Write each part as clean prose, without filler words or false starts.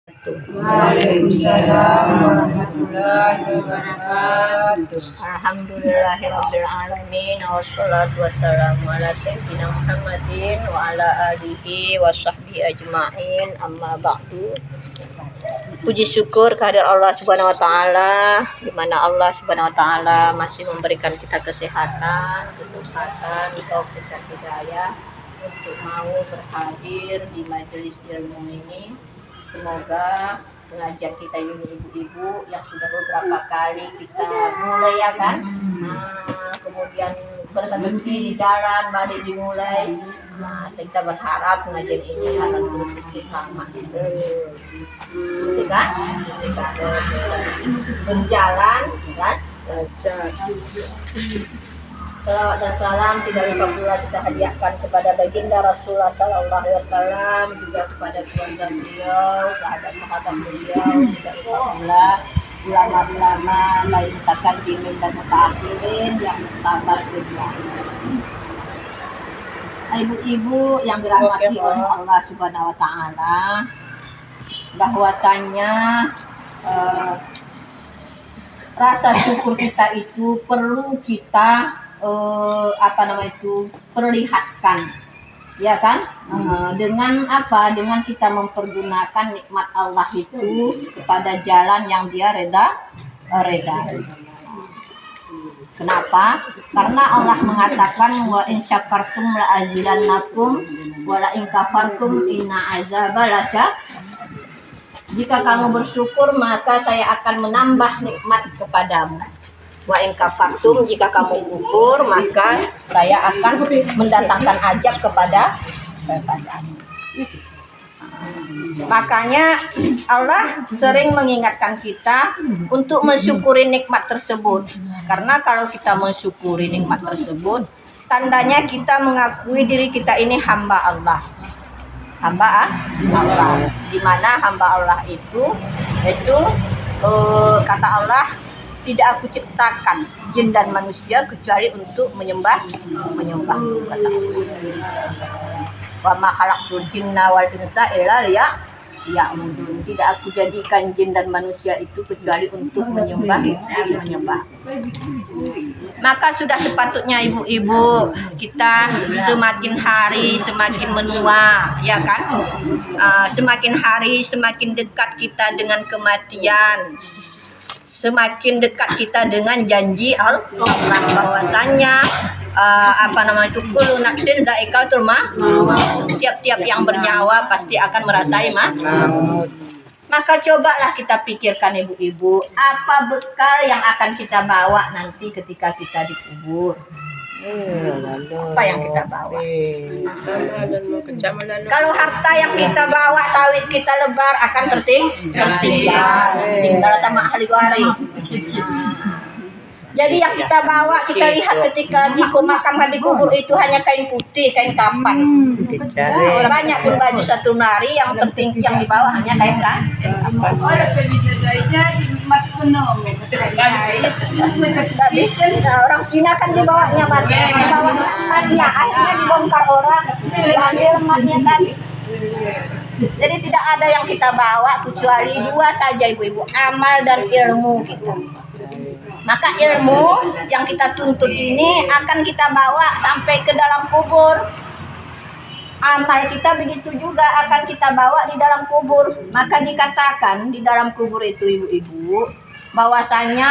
Waalaikumsalam warahmatullahi wabarakatuh. Alhamdulillahirabbil alamin wassalatu wassalamu ala sayyidina Muhammadin wa ala alihi washabbihi ajmain, amma ba'du. Puji syukur kehadirat Allah Subhanahu wa taala, di mana Allah Subhanahu wa taala masih memberikan kita kesehatan, kesempatan, taufik dan hidayah untuk mau berhadir di majelis ilmu ini. Semoga pengajian kita ini ibu-ibu yang sudah beberapa kali kita mulai ya kan, kemudian berhenti di jalan balik dimulai. Kita berharap pengajian ini akan terus istiqamah, kan? Berjalan kan? Salawat dan salam tidak lupa pula kita hadiahkan kepada baginda Rasulullah Sallallahu Alaihi Wasallam, juga kepada keluarga beliau, sahabat-sahabat beliau, tidak lupa pula ulama-ulama baik mutakallimin dan mutaakhirin yang sabar berjuang. Ibu-ibu yang dirahmati oleh Allah Subhanahu Wa Taala, bahwasanya rasa syukur kita itu perlu kita perlihatkan, ya kan? Dengan apa? Dengan kita mempergunakan nikmat Allah itu kepada jalan yang dia reda. Kenapa? Karena Allah mengatakan wa in syakartum la azidannakum wa la in kafartum inna azaba lasyadid. Jika kamu bersyukur maka saya akan menambah nikmat kepadamu. Wa in kafartum, jika kamu kufur maka saya akan mendatangkan azab kepadamu. Makanya Allah sering mengingatkan kita untuk mensyukuri nikmat tersebut. Karena kalau kita mensyukuri nikmat tersebut, tandanya kita mengakui diri kita ini hamba Allah. Hamba Allah. Di mana hamba Allah itu kata Allah, tidak aku ciptakan jin dan manusia kecuali untuk menyembah kata Allah. Wa ma khalaqtul jinna wal insa illa liya'budun. Tidak aku jadikan jin dan manusia itu kecuali untuk menyembah. Maka sudah sepatutnya ibu-ibu kita semakin hari semakin menua, ya kan? Semakin hari semakin dekat kita dengan kematian. Semakin dekat kita dengan janji Allah bahwasanya kullu nafsin dha'iqatul maut. Tiap-tiap yang bernyawa pasti akan merasai maut. Maka cobalah kita pikirkan ibu-ibu, apa bekal yang akan kita bawa nanti ketika kita dikubur. Apa yang kita bawa? Kalau harta yang kita bawa, sawit kita lebar akan tinggal sama ahli waris. Jadi yang kita bawa, kita lihat ketika dimakamkan di kubur itu hanya kain putih, kain kapan. Banyak pun baju satu nari yang tertinggi yang dibawa hanya kain kapan. Bisa saja Mas Kuno. Orang Cina kan dibawanya emasnya, akhirnya dibongkar orang, diambil emasnya tadi. Jadi tidak ada yang kita bawa kecuali dua saja ibu-ibu, amal dan ilmu kita. Maka ilmu yang kita tuntut ini akan kita bawa sampai ke dalam kubur. Amal kita begitu juga akan kita bawa di dalam kubur. Maka dikatakan di dalam kubur itu ibu-ibu, bahwasanya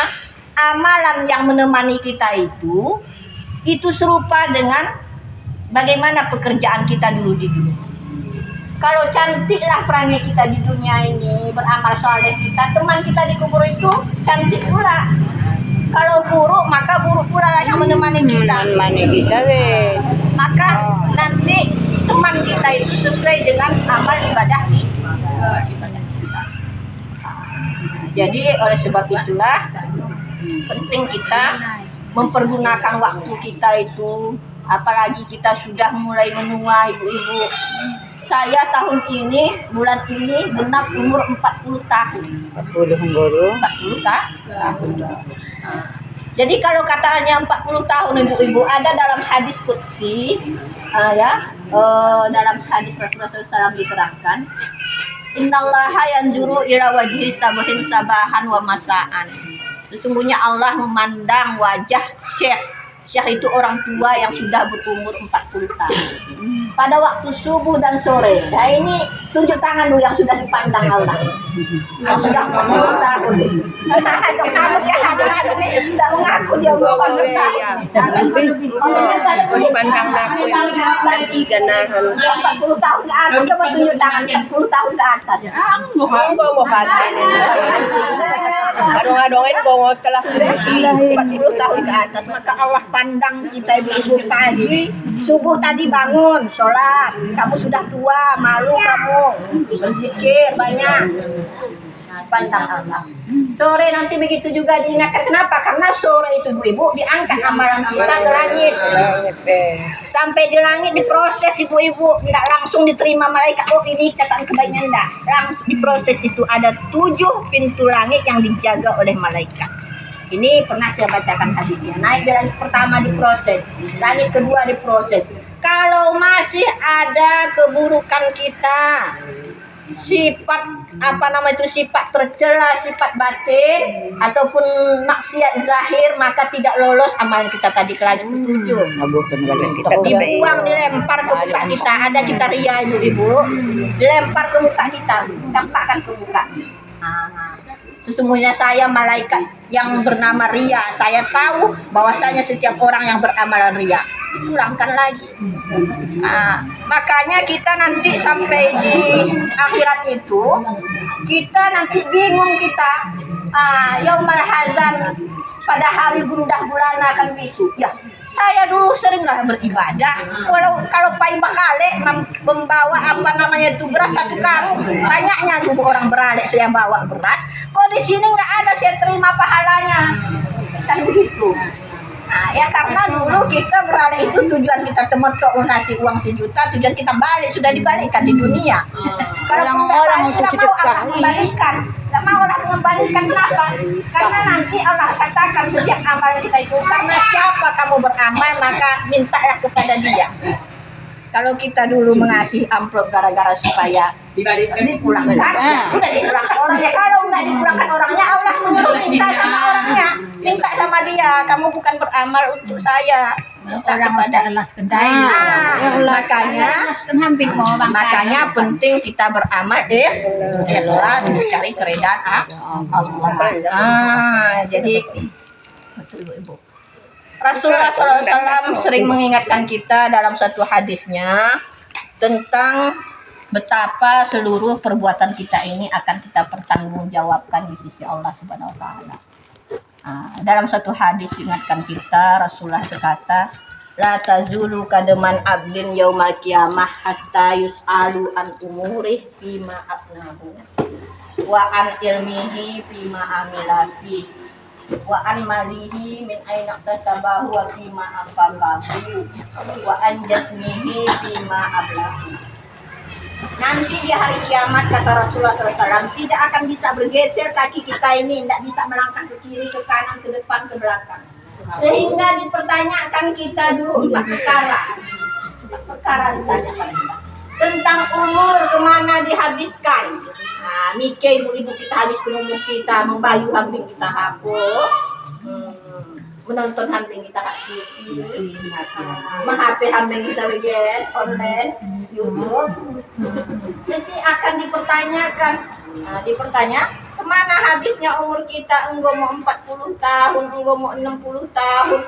amalan yang menemani kita itu serupa dengan bagaimana pekerjaan kita dulu di dunia. Kalau cantiklah perangai kita di dunia ini, beramal soleh kita, teman kita di kubur itu cantik pula. Kalau buruk maka buruk pula lah yang menemani kita. Maka nanti teman kita itu sesuai dengan amal ibadah kita. Jadi oleh sebab itulah penting kita mempergunakan waktu kita itu, apalagi kita sudah mulai menua ibu-ibu. Saya tahun ini, bulan ini genap umur 40 tahun. 40 tahun. Jadi kalau katanya 40 tahun ibu-ibu, ada dalam hadis qudsi, dalam hadis Rasulullah SAW diterangkan, Innallaha yanzuru ila wajhi sabahin sabahan wa masaan. Sesungguhnya Allah memandang wajah Syekh. Syekh itu orang tua yang sudah berumur 40 tahun. Pada waktu subuh dan sore. Nah ini tunjuk tangan dulu yang sudah dipandang Allah. Yang sudah 40 tahun. Kamu ya ada tidak mengaku dia bukan bertahun. Dipandang aku yang ganahan 40 tahun ke atas. Coba tunjuk tangan 40 tahun ke atas. mau hati adong-adongin gongo telah 40 tahun ke atas. Maka Allah pandang kita ibu-ibu pagi subuh tadi bangun sholat, kamu sudah tua, malu kamu berzikir banyak, pandang Allah. Sore nanti begitu juga diingatkan. Kenapa? Karena sore itu ibu diangkat amalan kita ke langit. Sampai di langit diproses ibu-ibu, nggak langsung diterima malaikat. Oh ini catatan kebaikan, enggak, langsung diproses. Itu ada 7 pintu langit yang dijaga oleh malaikat. Ini pernah saya bacakan hadisnya. Naik di langit pertama diproses, langit kedua diproses. Kalau masih ada keburukan kita, sifat sifat tercela, sifat batin ataupun maksiat zahir, maka tidak lolos amalan kita tadi ke langit ketujuh. Dibuang, dilempar ke muka kita. Ada kita ria ibu-ibu, dilempar ke muka kita, campakkan ke muka. Sesungguhnya saya malaikat yang bernama Ria. Saya tahu bahwasanya setiap orang yang beramal ria. Ulangkan lagi. Makanya kita nanti sampai di akhirat itu, kita nanti bingung kita. Yaumal hazan, pada hari gundah gulana akan bisu. Ya, saya dulu seringlah beribadah. Kalau Pak Bakale membawa beras 1 karung, banyaknya dulu orang beralek saya bawa beras. Kok di sini nggak ada saya terima pahalanya? Kan begitu. Ya karena dulu kita beralek itu tujuan kita temetok ngasih uang 1 juta, tujuan kita balik sudah dibalikkan di dunia. Kalau orang nggak mau Allah membalikkan, nggak mau Allah mengembalikan. Kenapa? Karena nanti Allah katakan setiap amal kita itu, karena siapa kamu beramal maka mintalah kepada dia. Kalau kita dulu mengasih amplop gara-gara supaya dipulangkan, udah dipulangkan orangnya. Kalau nggak dipulangkan orangnya, Allah menyuruh minta sama orangnya, minta sama dia. Kamu bukan beramal untuk saya, minta kepada makanya penting kita beramal ikhlas, mencari keridhaan Allah. Jadi betul ibu. Rasulullah SAW sering mengingatkan kita dalam satu hadisnya tentang betapa seluruh perbuatan kita ini akan kita pertanggungjawabkan di sisi Allah Subhanahu Wa Taala. Dalam satu hadis diingatkan kita, Rasulullah berkata, la tazulu kademan abdin yaumal qiyamah hatta yus'alu an umurih bima abnahu wa an ilmihi bima amilafi wa an malihi min aina tasabahu wa bima afaqahu wa an jasmihi bima ablahu. Nanti di hari kiamat, kata Rasulullah SAW, tidak akan bisa bergeser kaki kita ini, tidak bisa melangkah ke kiri, ke kanan, ke depan, ke belakang. Sehingga dipertanyakan kita dulu 4 perkara. 4 perkara ditanyakan kita. Tentang umur, kemana dihabiskan. Mikir ibu-ibu kita habiskan umur kita, membayu hampir kita hapus, menonton hampir kita TV, meng-HP hampir kita lihat online, YouTube. Jadi akan dipertanyakan, kemana habisnya umur kita? Engkau mau 40 tahun, engkau mau 60 tahun.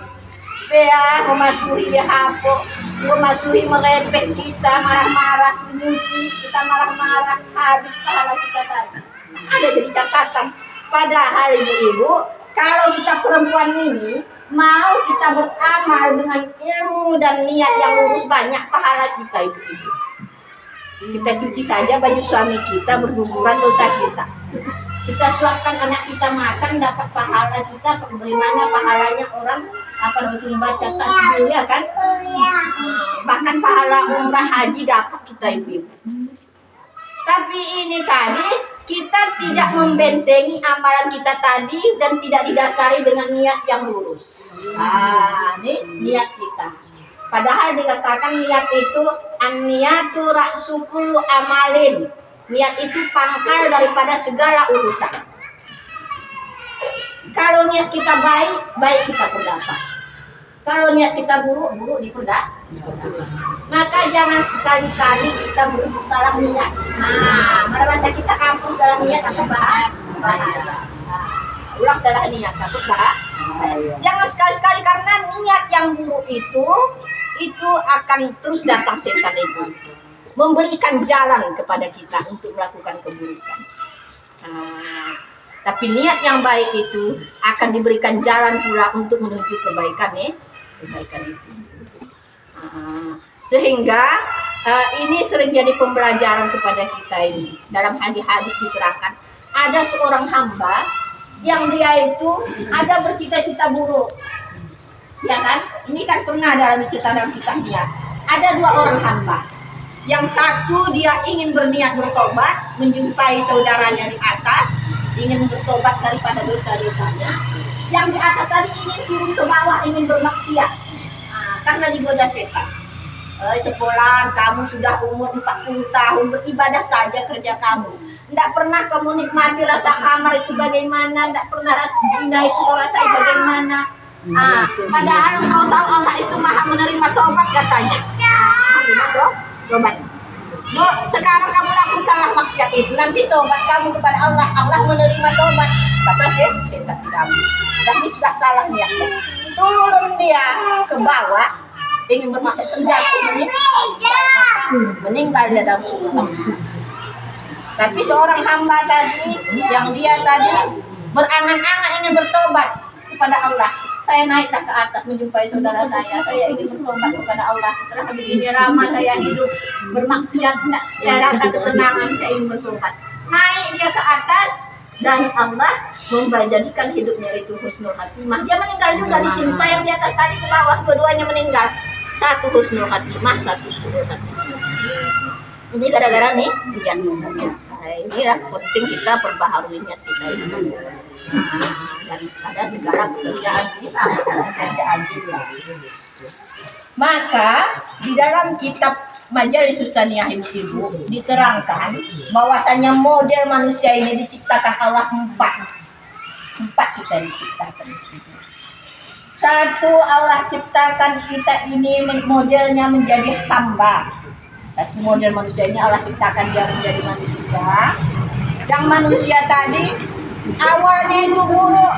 Ya, memasuki dia hapus, memasuki merepet kita, marah-marah, menyuci, kita marah-marah, habis pahala kita tadi. Ada jadi catatan. Padahal ibu-ibu, kalau kita perempuan ini mau kita beramal dengan ilmu dan niat yang lurus, banyak pahala kita ibu-ibu. Kita cuci saja baju suami kita, berhubungan dosa kita. Kita suapkan anak kita makan, dapat pahala kita. Bagaimana pahalanya orang membaca tasbih, ya kan? Bahkan pahala umrah haji dapat kita ibu. Tapi ini tadi kita tidak membentengi amalan kita tadi dan tidak didasari dengan niat yang lurus. Ini niat kita. Padahal dikatakan niat itu an-niyatu ra'sukul amalin. Niat itu pangkal daripada segala urusan. Kalau niat kita baik, baik kita berdapat. Kalau niat kita buruk, buruk diperdapat. Maka jangan sekali-kali kita salah niat. Nah, pada masa kita kampung salah niat apa bahaya. Ulang salah niat takut bahaya. Jangan sekali-sekali karena niat yang buruk itu akan terus datang setan itu memberikan jalan kepada kita untuk melakukan keburukan. Tapi niat yang baik itu akan diberikan jalan pula untuk menuju kebaikan itu. Sehingga ini sering jadi pembelajaran kepada kita ini. Dalam hadis diterangkan ada seorang hamba yang dia itu ada bercita-cita buruk, ya kan? Ini kan pernah dalam kisah dia. Ada dua orang hamba. Yang satu dia ingin berniat bertobat, menjumpai saudaranya di atas, ingin bertobat daripada dosa-dosanya. Yang di atas tadi ingin turun ke bawah, ingin bermaksiat, karena digoda setan. Sekolah kamu sudah umur 40 tahun, beribadah saja kerja kamu. Tidak pernah kamu nikmati rasa kamar itu bagaimana, tidak pernah rasa zina itu rasanya bagaimana. Padahal kau tahu Allah itu maha menerima tobat katanya. Tobat. Sekarang kamu lakukanlah maksiat itu, nanti tobat kamu kepada Allah, Allah menerima tobat. Kata setan kamu. Dan ini sudah salah niatnya. Turun dia ke bawah, ingin bermaksiat terjatuh, meninggal dia dalam sumur. Tapi seorang hamba tadi, yang dia tadi berangan-angan ingin bertobat kepada Allah. Saya naiklah ke atas menjumpai saudara saya ingin bertobat kepada Allah. Setelah begini lama saya hidup bermaksiat, saya rasa ketenangan, saya ingin bertobat. Naik dia ke atas dan Allah menjadikan hidupnya itu husnul khatimah. Dia meninggal juga ditimpa yang di atas tadi ke bawah, keduanya meninggal. Satu husnul khatimah, satu husnul khatimah. Ini gara-gara nih niat. Ini penting kita perbaharui niat kita ini. Daripada segala pekerjaan kita. Maka di dalam kitab Majalis Susaniyah ibu-ibu diterangkan bahwasanya model manusia ini diciptakan Allah empat kita diciptakan. Satu, Allah ciptakan kita ini modelnya menjadi hamba. Satu model manusia ini Allah ciptakan dia menjadi manusia. Yang manusia tadi awalnya itu buruk,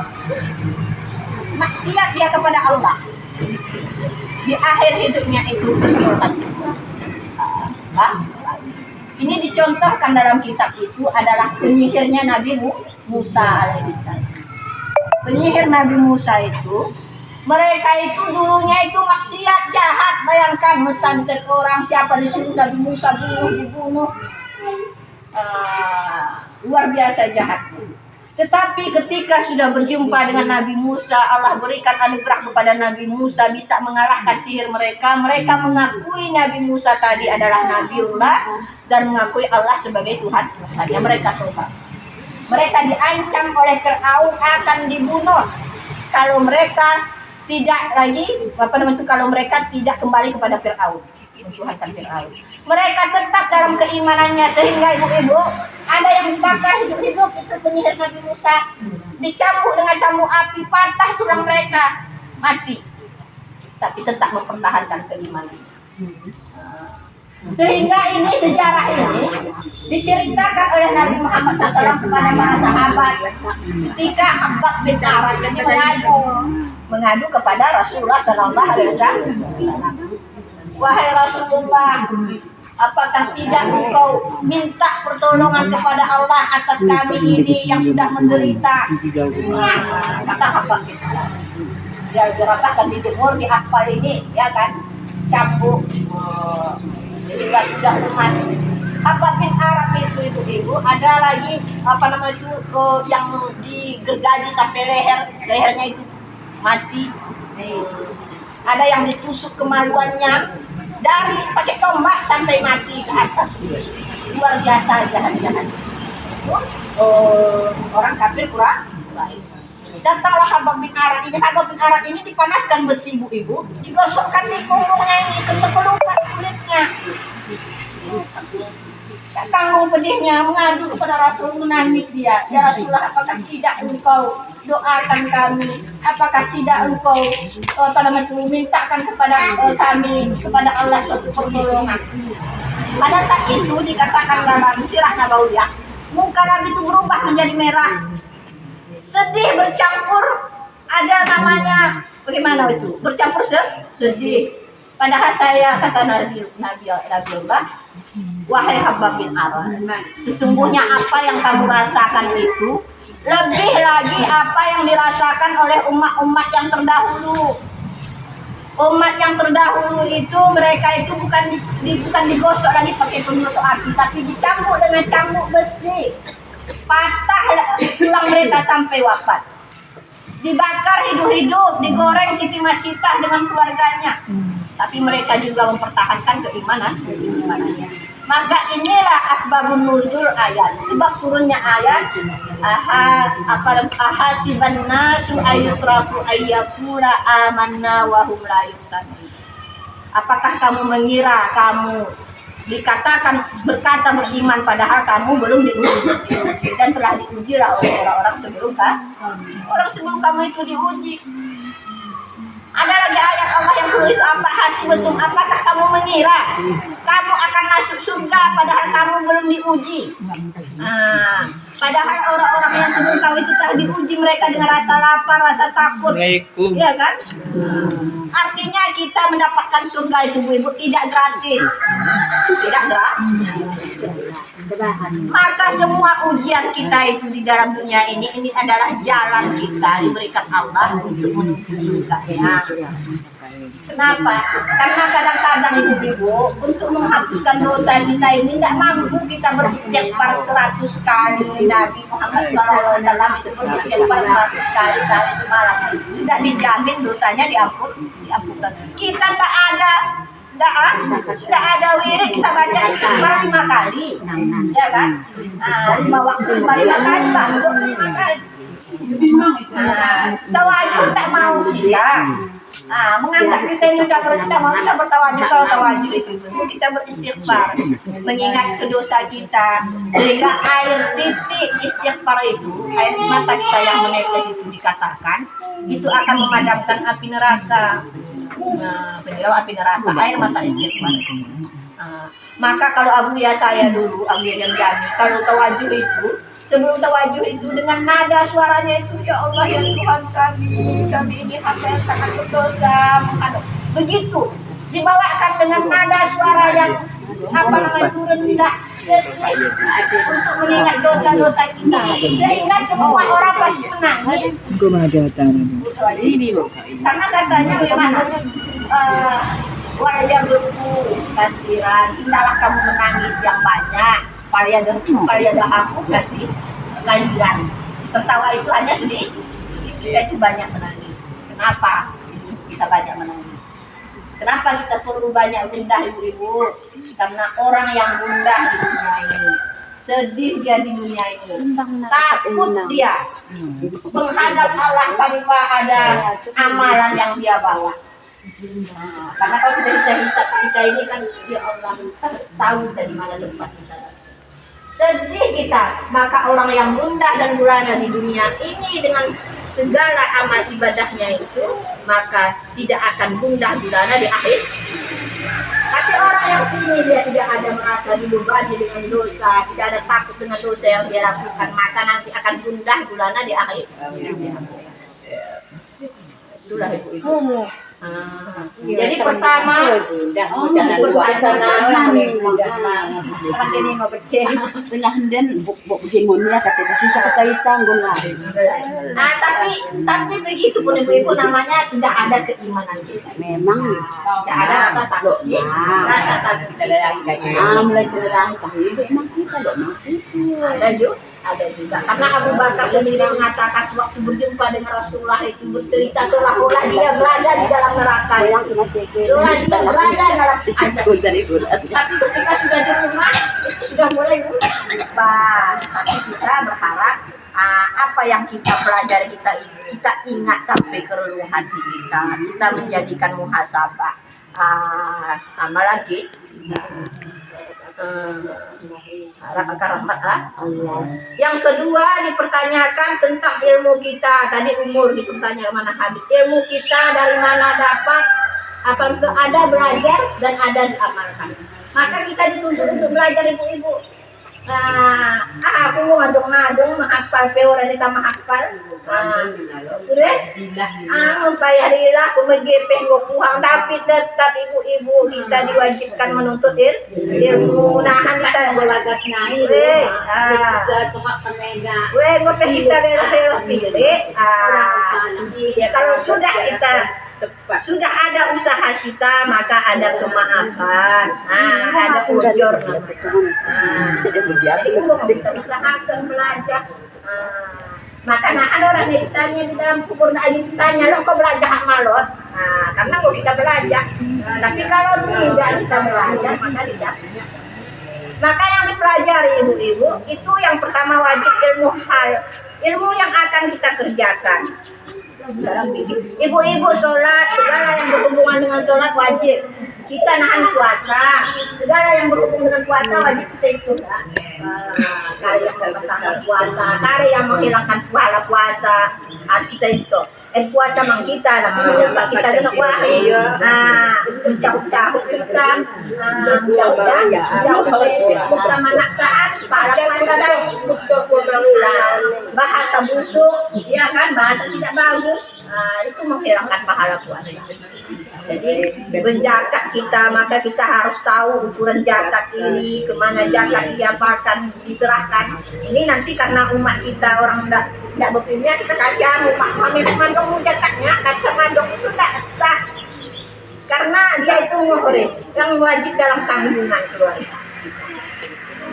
maksiat dia kepada Allah. Di akhir hidupnya itu husnul khatimah. Ini dicontohkan dalam kitab itu adalah penyihirnya Nabi Musa alaihissalam. Penyihir Nabi Musa itu, mereka itu dulunya itu maksiat jahat. Bayangkan mensantet orang, siapa disuruh Nabi Musa dibunuh. Luar biasa jahat. Tetapi ketika sudah berjumpa dengan Nabi Musa, Allah berikan anugerah kepada Nabi Musa bisa mengalahkan sihir mereka. Mereka mengakui Nabi Musa tadi adalah Nabiullah dan mengakui Allah sebagai Tuhan. Hanya mereka tobat. Mereka diancam oleh Fir'aun akan dibunuh kalau mereka tidak lagi kalau mereka tidak kembali kepada Fir'aun, mentuhankan Fir'aun. Mereka tetap dalam keimanannya sehingga ibu-ibu ada yang dibakar hidup-hidup itu penyihir Nabi Musa, dicambuk dengan cambuk api, patah tulang mereka, mati. Tapi tetap mempertahankan keimanannya. Sehingga ini sejarah ini diceritakan oleh Nabi Muhammad SAW kepada para sahabat ketika Habab bin Arat ini mengadu kepada Rasulullah SAW. Wahai Rasulullah, apakah tidak engkau minta pertolongan kepada Allah atas kami ini yang sudah menderita? Kata Habab bin Arat, dia diratakan dijemur di aspal ini, ya kan, cambuk. Jadi sudah lemas. Habab bin Arat itu ibu ada lagi yang digergaji sampai lehernya itu mati. Ada yang ditusuk kemaluannya dari pakai tombak sampai mati ke atas. Luar biasa jahat-jahat. Orang kafir kurang baik. Datanglah Habab bin Arat ini. Habab bin Arat ini dipanaskan besi ibu-ibu, digosokkan di punggungnya ini, kelupas kulitnya. Tanggung pedihnya mengadu kepada Rasul, menangis dia. Ya Rasulullah, apakah tidak engkau doakan kami? Apakah tidak engkau mintakan kepada kami, kepada Allah suatu pertolongan? Pada saat itu dikatakan dalam sirah Nabawiyah, muka Nabi itu berubah menjadi merah, sedih bercampur, ada namanya bagaimana itu? Bercampur sedih. Padahal saya kata Nabi Allah, wahai hamba bin Aron, sesungguhnya apa yang kamu rasakan itu lebih lagi apa yang dirasakan oleh umat-umat yang terdahulu. Umat yang terdahulu itu mereka itu bukan digosok lagi pakai penyusu api, tapi dicambuk dengan cambuk besi, patah tulang mereka sampai wafat, dibakar hidup-hidup, digoreng Siti Masitah dengan keluarganya. Tapi mereka juga mempertahankan keimanannya. Maka inilah asbabun nuzul ayat. Sebab turunnya ayat ahasiban nasu ayyutraku ayyakula amanna wa hum la yuftanun. Apakah kamu mengira kamu berkata beriman padahal kamu belum diuji, dan telah diuji oleh orang-orang sebelum kamu itu diuji. Ada lagi ayat Allah yang tulis apa hasibatum, apakah kamu mengira kamu akan masuk surga padahal kamu belum diuji. Padahal orang-orang yang sebelum kamu itu telah diuji, mereka dengan rasa lapar, rasa takut, ya kan? Artinya kita mendapatkan surga itu ibu tidak gratis, tidak gratis. Maka semua ujian kita itu di dalam dunia ini adalah jalan kita diberikan Allah untuk menuju surga. Kenapa? Karena kadang-kadang ibu-ibu untuk menghapuskan dosa kita ini tidak mampu kita beristighfar 100 kali. Nabi Muhammad SAW sebut istighfar 100 kali sehari semalam sudah dijamin dosanya diampunkan. Kita tidak ada wirid, kita baca istighfar 5 kali, ya kan? 5 waktu 5 kali, bantu 5 kali. Tawajud tak mau kita. Menganggap kita ini sudah mau kita bertawajud. Kalau tawajud itu kita beristighfar, mengingat dosa kita, sehingga air titik istighfar itu, air mata kita yang menetes itu dikatakan itu akan memadamkan api neraka. Penyebab api neraka, air mata istighfar. Maka kalau Abu Ya saya dulu, Abu Ya yang Jami, kalau tawajud itu, sebelum tawajud itu dengan nada suaranya itu, ya Allah ya Tuhan kami ini hamba yang sangat berdosa, begitu dibawakan dengan nada suara yang itu rendah untuk mengingat dosa-dosa kita, sehingga semua orang pasti menangis. Karena katanya memang warga berku kasiran, hendaklah kamu menangis yang banyak. Pada aku kasih kalian tertawa itu hanya sedikit, kita itu banyak menangis. Kenapa kita banyak menangis? Kenapa kita perlu banyak gundah ibu-ibu? Karena orang yang gundah di dunia ini, sedih dia di dunia ini, takut dia menghadap Allah tanpa ada amalan yang dia bawa. Karena kalau kita bisa hisap kita ini kan, ya Allah tahu dari mana tempat kita. Sedih kita, maka orang yang gundah dan gulana di dunia ini dengan segala amal ibadahnya itu, maka tidak akan gundah gulana di akhir. Tapi orang yang sini dia tidak ada merasa dibebani dengan dosa, tidak ada takut dengan dosa yang dia lakukan, maka nanti akan gundah gulana di akhir. Itulah ibu-ibu. Jadi pertama tapi begitu pun ibu-ibu namanya sudah ada keimanan kita. Memang tidak ada rasa takut. Rasa takut ada juga. Karena Abu Bakar sendiri mengatakan sewaktu berjumpa dengan Rasulullah itu bercerita seolah-olah dia berada di dalam neraka, seolah dia berada dalam azab. Tapi ketika sudah di rumah itu sudah mulai berubah. Tapi kita berharap apa yang kita pelajari kita ingat sampai ke relung hati kita menjadikan muhasabah amalan kita. rahmat Allah. Yang kedua dipertanyakan tentang ilmu kita. Tadi umur dipertanyakan mana habis. Ilmu kita dari mana dapat? Apakah ada belajar dan ada diamalkan? Maka kita dituntut untuk belajar ibu-ibu. Aku mau ngadong-ngadong menghafal peoran kita menghafal. Sudah? Membayarilah kumegepeh kuhang, tapi tetap ibu-ibu kita diwajibkan menuntut ilmu. Nahan kita Belagas naik. Coba kemega. Ngopeh kita bela-bela pilih. Kalau sudah ada usaha kita, maka ada kemaafan, ada ujur. Jadi kita usahakan belajar. Maka ada orang yang ditanya di dalam kubur, ditanya, lo kok belajar malot? Karena mau kita belajar. Tapi kalau tidak kita belajar, maka tidak. Maka yang dipelajari ibu-ibu itu yang pertama wajib ilmu hal, ilmu yang akan kita kerjakan. Ibu-ibu sholat, segala yang berhubungan dengan sholat wajib. Kita nahan puasa, segala yang berhubungan dengan puasa wajib kita ikut. Kali yang membatalkan puasa, kali yang menghilangkan pahala puasa, kita itu. Puasa mang kita, nah kita kena wahai, menjauh-jauh kita, menjauh-jauh kita manaktaan pahala puasa dan bahasa busuk, ya kan, bahasa tidak bagus, itu menghilangkan pahala puasa. Jadi menjakat kita, maka kita harus tahu ukuran zakat ini, kemana zakat diapakan, diserahkan. Ini nanti karena umat kita orang tidak berpindah, kita kasih umat kami mandong zakatnya, kasih mandong itu tidak sah. Karena dia itu muhris, yang wajib dalam tanggungan keluarga.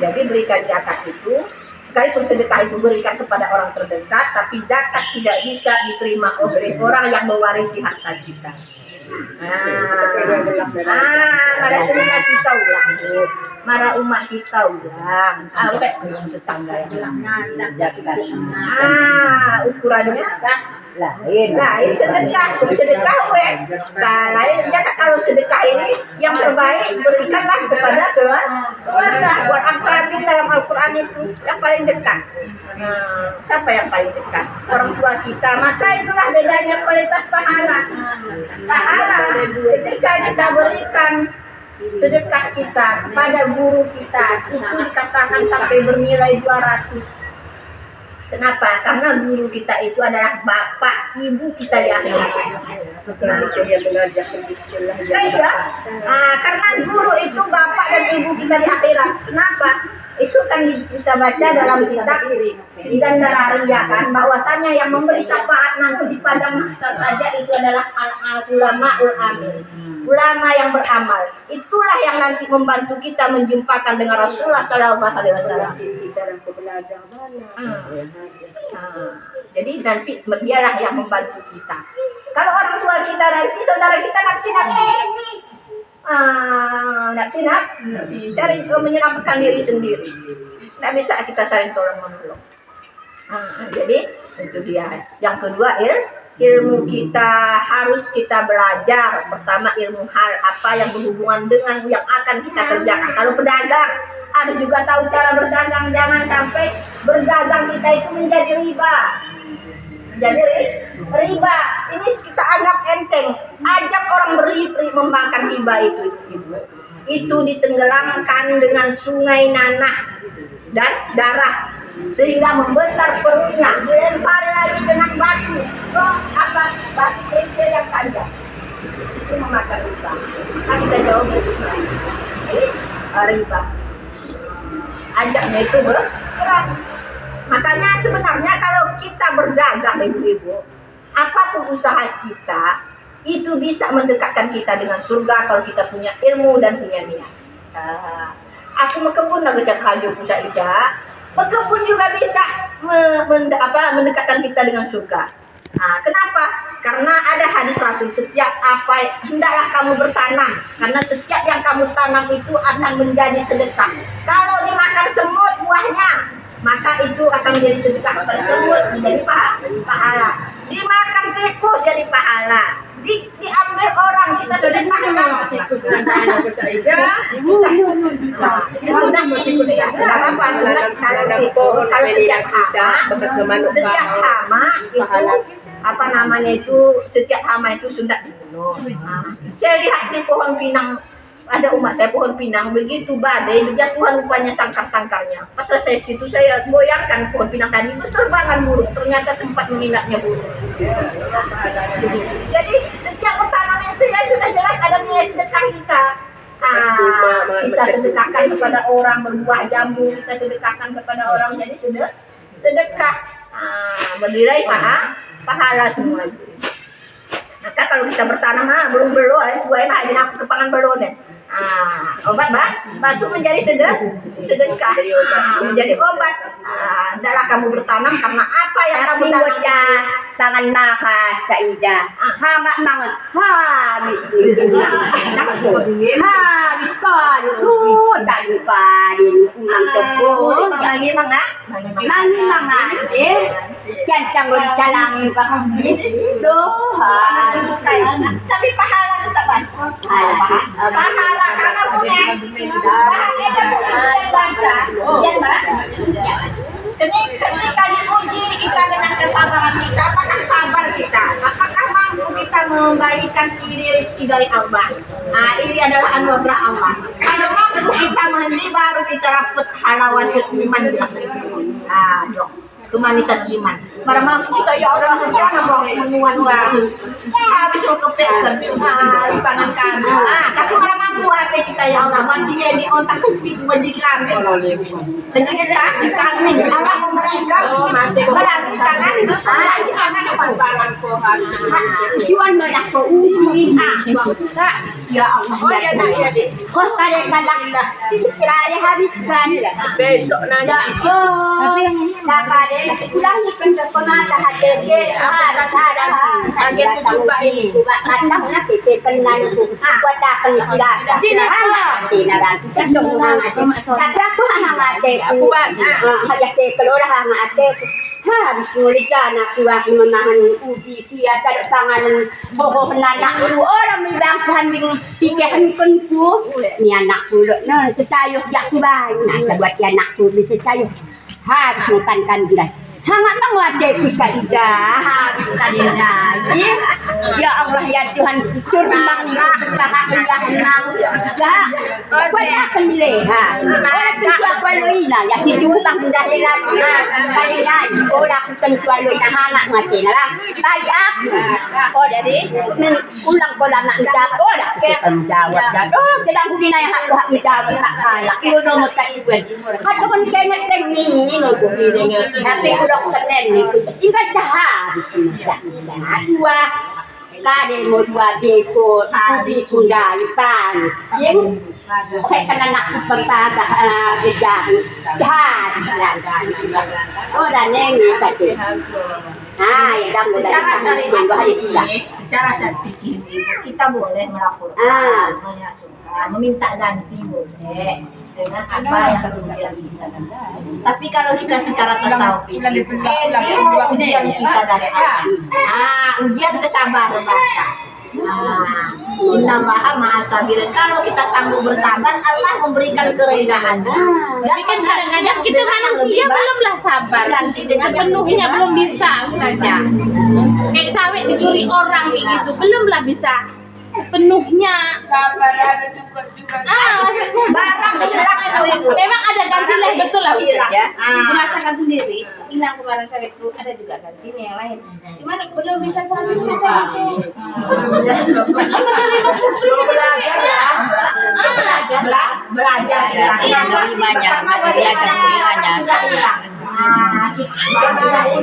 Jadi berikan zakat itu, sekalipun sedekah itu berikan kepada orang terdekat, tapi zakat tidak bisa diterima oleh orang yang mewarisi harta kita. Pada sedekah kita ulang, marah umat kita ulang, tetangga yang ulang, ukurannya lain sedekah lain zakat. Kalau sedekah ini yang terbaik berikanlah kepada keluarga, buat akrabin dalam Al-Quran itu yang paling dekat. Siapa yang paling dekat? Orang tua kita. Maka itulah bedanya kualitas pahala. Ketika kita berikan sedekah kita kepada guru kita, itu dikatakan sampai bernilai 200. Kenapa? Karena guru kita itu adalah bapak ibu kita di akhirat. Dia mengajarkan bismillah. Iya. Karena guru itu bapak dan ibu kita di akhirat. Kenapa? Itu kan kita baca dalam kitab dan darahnya kan, bahwasanya yang memberi syafaat nanti di padang mahsyar saja itu adalah ulama amil, ulama yang beramal. Itulah yang nanti membantu kita menjumpakan dengan Rasulullah Sallallahu Alaihi Wasallam. Jadi nanti dialah yang membantu kita. Kalau orang tua kita nanti, saudara kita ini nak cari menyelamatkan diri sendiri, tidak bisa kita saling tolong menolong. Jadi itu dia. Yang kedua, ilmu kita harus kita belajar. Pertama ilmu hal, apa yang berhubungan dengan yang akan kita kerjakan. Kalau pedagang harus juga tahu cara berdagang, jangan sampai berdagang kita itu menjadi riba. Jadi riba ini kita anggap enteng, ajak orang memakan riba itu ditenggelamkan dengan sungai nanah dan darah sehingga membesar perutnya, dilempar lagi dengan batu, batu kecil yang tajam, itu memakan riba. Kita jawab riba, ajaknya itu berat. Makanya sebenarnya kalau kita berdagang ibu-ibu, apapun usaha kita itu bisa mendekatkan kita dengan surga kalau kita punya ilmu dan punya niat. Aku mekebun lagi haju pusat ida, mekebun juga bisa mendekatkan kita dengan surga. Kenapa? Karena ada hadis Rasul, setiap apa hendaklah kamu bertanam, karena setiap yang kamu tanam itu akan menjadi sedekah. Kalau dimakan semut buahnya, maka itu akan menjadi sedekah kepada semut, menjadi pahala. Dimakan tikus jadi pahala. Diambil orang, kita sedekahkan tikus na tayo ko sa ida. Sunat mo tikus ya. Apa sunat kalau sejak hama itu apa namanya itu setiap hama itu sunat dibunuh. Saya lihat di pohon pinang ada umat saya pohon pinang begitu badai berjatuhan rupanya sangkar-sangkarnya. Pas selesai situ saya goyangkan pohon pinang tadi berterbangan burung. Ternyata tempat menginapnya burung. Jadi setiap bertanam itu ya sudah jelas ada nilai sedekah kita. Kita sedekahkan kepada orang berbuah jambu, kita sedekahkan kepada orang jadi sedekah. Berdiri pahala semua. Maka kalau kita bertanam belum itu enak aja aku kepangan belum deh. Obat batu menjadi sedekah, menjadi obat. Adalah kamu bertanam karena apa yang kamu tanam. Tangan maka Saida hama mangan habis habis kan tak lupa di unang toko Lagi mangan cancang berjalan habis tapi pahala tetap pahala karena punya ketika diuji kita dengan kesabaran kita, apakah sabar kita, apakah mampu kita membalikan ini rezeki dari Allah. Ini adalah anugerah Allah. Kalau mampu kita menghenti baru kita dapat halawan iman. Kemanisan iman. Para mampu kita ya Allah jangan bawa menuan habis mau kepekkan di pangan kami. Tapi para mampu hati kita ya Allah bantinya di otak rezeki wajib kami. Jadi kita kami Allah memberikan berarti tangan pandangan Tuhan Tuhan menak ko uji ya Allah ya deh kok kadang-kadang terakhir habiskan Besok nanya. tapi kadang ulangi pencekonata hati Agen tu juga ini. kadang nanti penan buat akan tidak sini tinaran sesungguhnya tapi aku hangat aku hanya keluar hangat habis nulisan aku menahan uji dia taruh tangan bohong anak dulu orang bilang kambing tiga penku ni anak dulu nah sesayuh jak baik nak buat anak dulu sesayuh habis makan dia sangat menguasai kita Ida habis tadi lagi ya Allah ya Tuhan curmang bahagia senang pada kelihat ada kualoina ya dijutang dari lagi kali lagi orang tentualoina hangat mati lah baik aku jadi ulang pola nak jawab dah ke menjawab dah sedang hubina yang hak menjawab tak kalah itu nomor tadi kata pun kena tengi untuk ini tapi kenen itu ingat dah dua kade mo dua beko di kundai pan yang kena nak pertanda bejah dah orang nengi kata yang dah secara syariat secara syariat kita boleh melaporkan meminta ganti boleh dengan apa yang kerugian kita. Tapi kalau kita secara tasawuf ujian kita dari Allah. Ujian kesabaran bahasa. Innallaha ma'as sabirin. Kalau kita sanggup bersabar, Allah memberikan kerendahan. Tapi kan kadang-kadang kita manusia belumlah sabar, sepenuhnya belum bisa saja. Kayak sawit dicuri orang kayak gitu, belumlah bisa sepenuhnya Sabar ada juga. maksudnya Barang hilang itu. memang ada gantinya betul lah Ustaz ya. Ah. Merasakan sendiri hilang kemarin sawit itu ada juga gantinya yang lain. Cuman belum bisa 100% itu. Menerima 100% belajar kita. Iya, Belajar sudah hilang.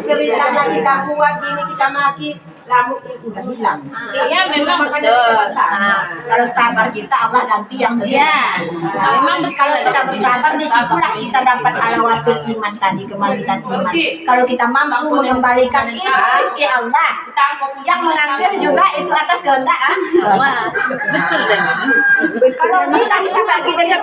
Ceritanya kita buat ini kita maki lalu udah hilang. Iya memang Makanya kita betul. bersama. Kalau sabar kita Allah ganti yang lebih. Iya. Memang Kalau kita bersabar disitulah kita dapat halawatul iman tadi kemanisan iman. Kalau kita mampu mengembalikan itu rezeki Allah. Yang mengambil juga itu atas kehendak Wah, betul deh. Kalau kita bagi dengan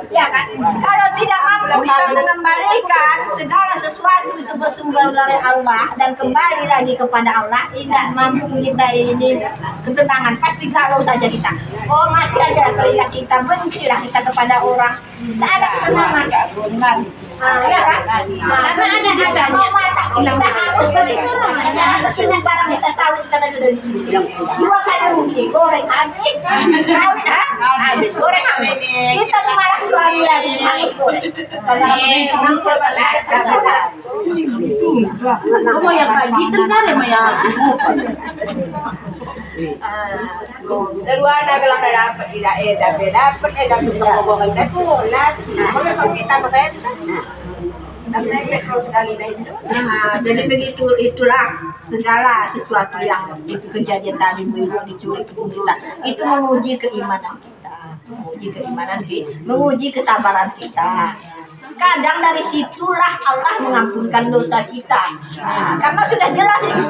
ya kan. Kalau tidak mampu kita mengembalikan segala sesuatu sesuatu itu bersumber dari Allah dan kembali lagi kepada Allah, tidak mampu kita ini ketenangan, pasti galau saja kita. Oh masih aja telinga kita, bencilah kita kepada orang, tidak ada ketenangan. Ya kan? Karena ada adanya. Mau masak kita harus ini barang kita sawit kita tadi dari sini. 2 kali rugi, goreng habis, sawit habis, goreng habis. Kita marah suami lagi harus goreng. Kamu yang kayak gitu kan ya. Dalawa na lang na dapat sila dapat sa ngomong na po lahat. Mga sakita makaya. Jadi begitu itulah segala sesuatu yang itu kejadian tadi ibu dicuri kebun kita itu menguji keimanan kita, menguji kesabaran kita. Kadang dari situlah Allah mengampunkan dosa kita. Nah, karena sudah jelas itu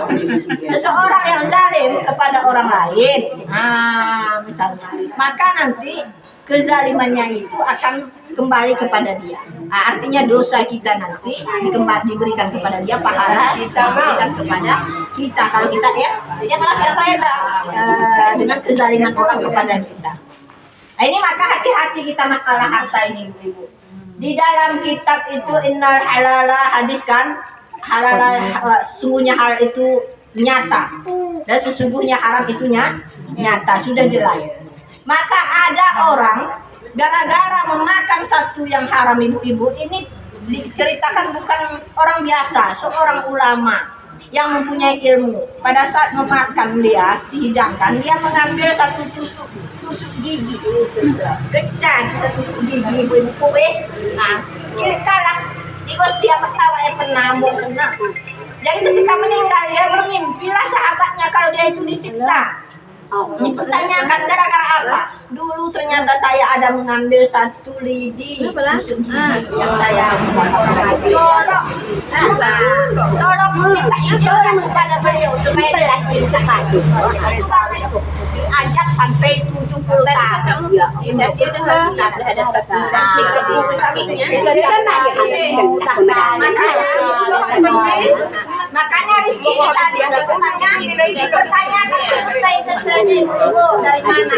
seseorang yang zalim kepada orang lain, misalnya, maka nanti kezalimannya itu akan kembali kepada dia. Nah, artinya dosa kita nanti diberikan kepada dia, pahala diberikan kepada kita kalau kita dia malah sudah rela dengan kezaliman orang kepada kita. Nah, ini maka hati-hati kita masalah harta ini, ibu-ibu. Di dalam kitab itu innal halala, hadis kan, halala sesungguhnya hal itu nyata dan sesungguhnya haram itu nyata, sudah jelas. Maka ada orang gara-gara memakan satu yang haram, ibu-ibu, ini diceritakan bukan orang biasa, seorang ulama yang mempunyai ilmu. Pada saat memakan dia dihidangkan, dia mengambil satu tusuk gigi, pecah kita tusuk gigi, ibu-ibu, nah kiri kanan, ikut dia ketawa penambung kena. Jadi ketika meninggal dia bermimpi lah sahabatnya kalau dia itu disiksa. Dipertanyakan gara-gara apa? Dulu ternyata saya ada mengambil satu lidi tusuk gigi yang saya tolong minta izinkan kepada beliau supaya dia izinkan lagi. Ajak sampai 70 tahun. Makanya rezeki kita dipertanyakan seperti itu dari mana?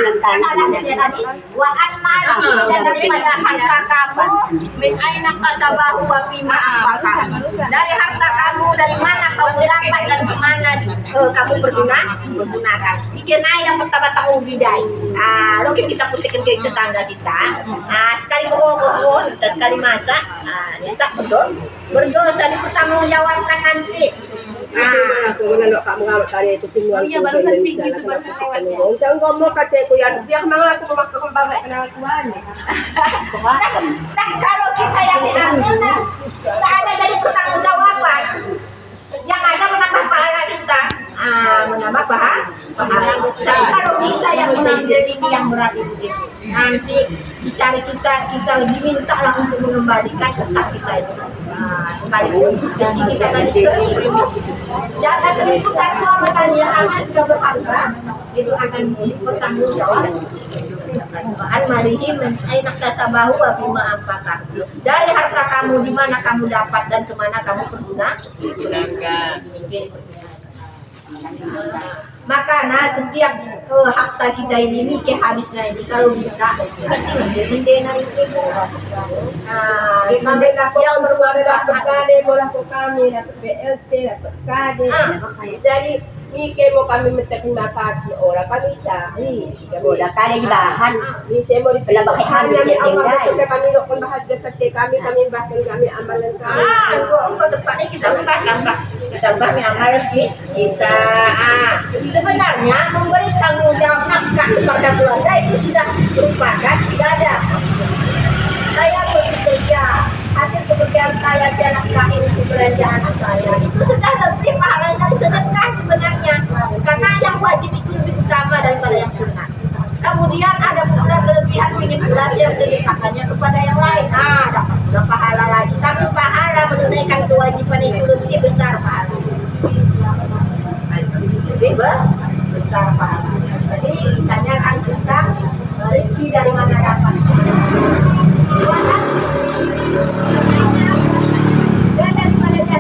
Tadi wa an mali, dan daripada harta kamu min aina kasabahu wa fima anfaqa. Dari harta kamu dari mana kamu dapat dan di mana kamu bergunakan. Dikenai yang pertama tahu bidai. Mungkin kita putihkan ke tetangga kita. Sekali bohong, sekali masak, kita berdosa dipertanggungjawabkan nanti. Kamu ngawat kali itu semua. Iya, barusan pergi itu barusan lewat ya. Jangan ngomong kata aku yang dia mga aku makakambang na kuan. Nah, kalau kita yang diambil, tak ada jadi pertanggungjawaban. Yang ada menambah pahala kita, menambah pahala. Tapi kalau kita yang mengambil ini yang berat itu, nanti dicari kita diminta lah untuk mengembalikan kertas kita itu. Sekalipun meski kita tadi seribu, jangan seribu satu pertanyaannya sudah berharga, itu akan dipertanggungjawabkan. An malihim ainak tasabahu wa bima anfaqah. Dari harta kamu di mana kamu dapat dan kemana kamu gunakan. Maka setiap harta kita ini mikir habisnya ini kalau bisa mendena itu. Yang berwarna dapat kade, bola kami dapat BLT, dapat kade. Jadi mikir mau kami terima kasih orang kami cari. Bola kade di bahan. Ini saya mau Pelabak kami kami amal kami lokon bahagia sakti kami bahkan kami amalan kami. Engkau tempatnya kita kami amal kita. Sebenarnya memberi tanggung jawab nafkah kepada keluarga itu sudah merupakan ibadah. Saya bekerja, hasil pekerjaan saya nafkahi untuk belanja anak saya itu sudah lebih pahala dari sedekah sebenarnya, karena yang wajib itu lebih utama daripada yang sunnah. Kemudian ada pula kelebihan ingin belanja sedekahkannya kepada yang lain, dapat pula pahala lagi. Tapi pahala menunaikan kewajiban itu lebih besar pahala. Lebih besar pahala. Jadi ditanyakan tentang rezeki dari mana dapat. Dan daripada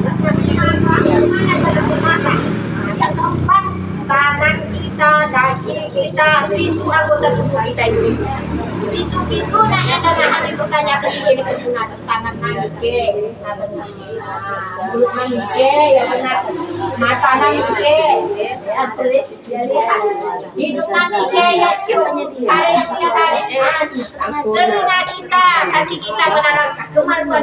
kita, pintu anggota tubuh kita ini. Pintu-pintu nah ada nahan dipertanyakan ini kegunaan tangan nani ke, mulut nani ke, ya benar, mata nani ke, ya boleh lihat, hidung nani ke, ya cium, kare yang punya kare, telinga kita, kaki kita menarang kemana?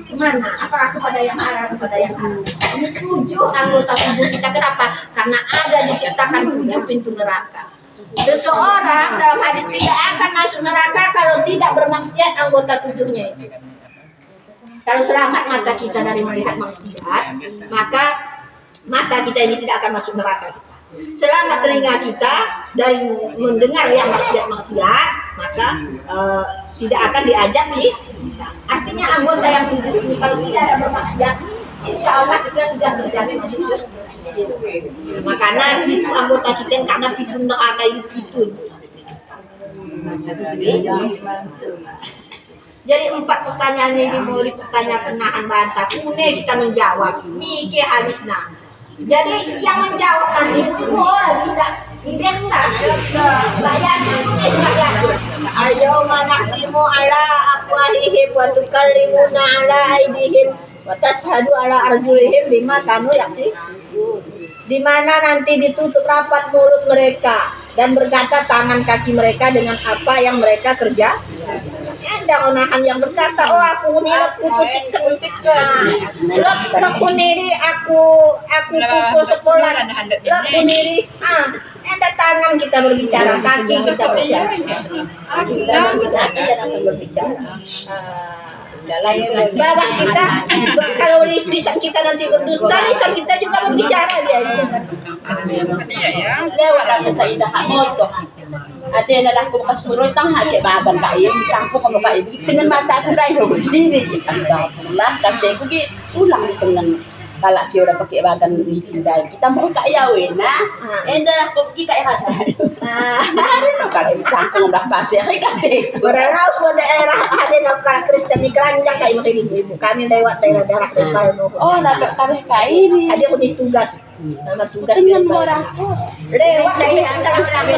Kemana? Apakah kepada yang arah, kepada yang arah? Ini 7 anggota tubuh kita. Kenapa? Karena ada diciptakan 7 pintu neraka. Seseorang dalam hadis tidak akan masuk neraka kalau tidak bermaksiat anggota tubuhnya. Kalau selamat mata kita dari melihat maksiat, maka mata kita ini tidak akan masuk neraka kita. Selamat telinga kita dari mendengar yang maksiat-maksiat, maka tidak akan diajak nih. Artinya anggota yang tujuh kalau tidak ada bermaksiat, insya Allah kita sudah terjamin masuk surga. Makanya itu anggota kita karena pintu neraka itu. Jadi 4 pertanyaan ini mau dipertanyakan nahan bantah. Kemudian kita menjawab. Mikir habisnya. Jadi yang menjawab nanti semua orang bisa dibentang. Ayo manaklimu ala afwahihim wa tukallimuna ala aidihim wa tashhadu ala arjulihim bima kanu yaksib. Di mana nanti ditutup rapat mulut mereka dan berkata tangan kaki mereka dengan apa yang mereka kerja. Ada onahan yang berkata, oh aku ini ketik aku niri aku pukul sekolah aku niri ada tangan kita berbicara, kaki kita berbicara, kita berbicara. Bapak kita kalau lisan kita nanti berdusta, lisan kita juga berbicara dia. Lewat aku sa idahan mo to. Ate na lang ko kasurot ang hati baban kayo, sampo ko kayo. Tingnan mata ko dahil hindi. Astagfirullah, kasi ko gi ulang itong nang kala siya ora pakai bagan ni dahil kita mo kaayawin na. Enda ko kita ihat. Hari no kala sampo ng pase kay kate. Beraraus mo daerah ada ng Kristen di keranjang kayo makinig. Kami lewat daerah dari Parno. Oh, nagkakare kaini. Ada ko ditugas. Nama tugas Tingnan mo orang ko. lewat dari antara kami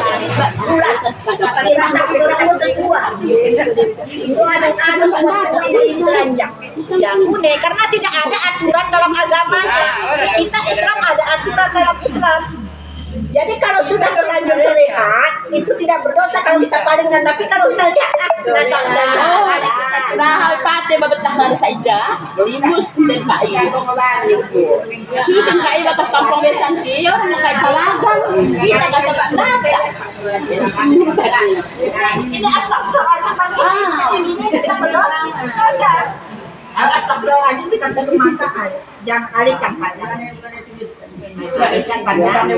pulang pagi masak orang itu tua itu ada di seranjang ya kuning karena tidak ada aturan dalam agamanya. Kita Islam ada aturan dalam Islam. Jadi kalau sudah terlanjur terlihat itu tidak berdosa kalau kita palingkan, tapi kalau kita lihat Nah, pati babetah na sa ida, limus din kayo. Susun kayo batas kampung besan kayo, ano kayo tawagan, kita kagabak natas. ini astagfirullahaladzim ini kita belum dosa. Astagfirullahaladzim kita tutup mata aja, jangan alihkan pandangan. Alihkan pandangan.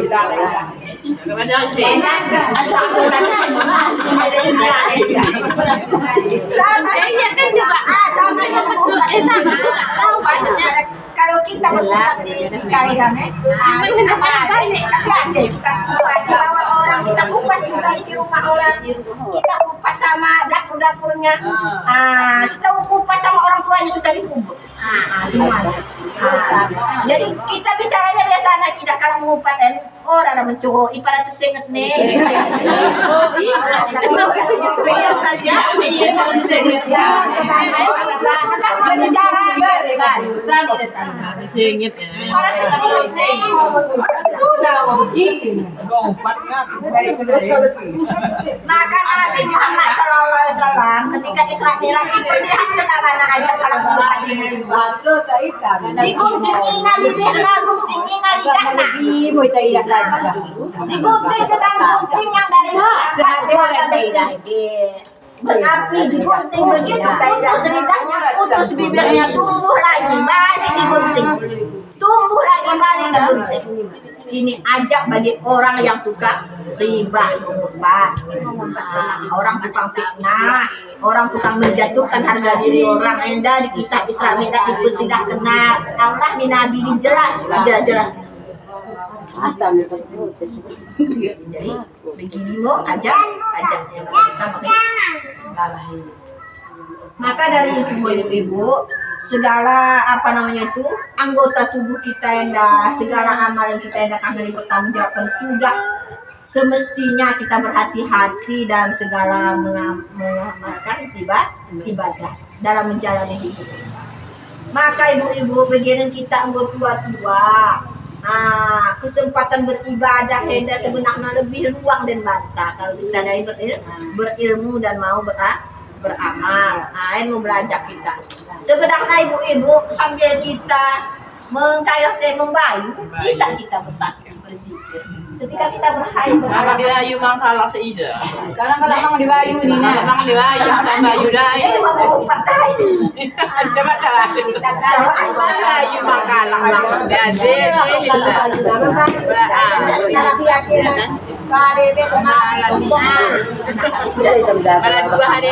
Iya kan juga. Sama yang betul. Sama tuh nggak tahu maksudnya. Kalau kita berpulang di kali rame, kupas bawah orang, kita kupas juga isi rumah orang, kita kupas sama dapur-dapurnya, kita kupas sama orang tuanya sudah dikubur, semuanya. Jadi kita bicaranya biasa anak kita kalau mengupas orang yang mencoba ibarat senget nih. Singit ya. Maka Nabi Muhammad SAW ketika Isra Mi'raj itu lihat ke mana aja kalau bukan diguntingi Nabi Mirna, guntingi lidahna, digunting dengan gunting yang dari keluarga berapi, digunting begitu putus lidahnya, putus bibirnya, tumbuh lagi, balik digunting, tumbuh lagi, balik digunting. Ini ajab bagi orang yang tukang riba, orang tukang fitnah, orang tukang menjatuhkan harga diri orang. Enda di kisah Isra Mi'raj itu tidak kena Allah minabi jelas. Jadi begini mau ajab. Maka dari itu ibu, segala anggota tubuh kita yang segala amal yang kita yang akan dipertanggungjawabkan sudah semestinya kita berhati-hati dalam segala mengamalkan ibadah dalam menjalani hidup. Maka ibu-ibu bagian kita tua-tua, kesempatan beribadah hendak sebenarnya lebih luang dan bantah kalau kita dari berilmu dan mau beramal. Mau belajar kita. Sebenarnya ibu-ibu sambil kita membayu bisa kita bertasbih berzikir. Ketika kita berhayu Kalau dibayu mang kalah seida. Kalau mang dibayu Kalau mang dibayu tak bayu dah. mau pakai. Coba salah. Dibayu mang kalah mang. Jadi Malah dua hari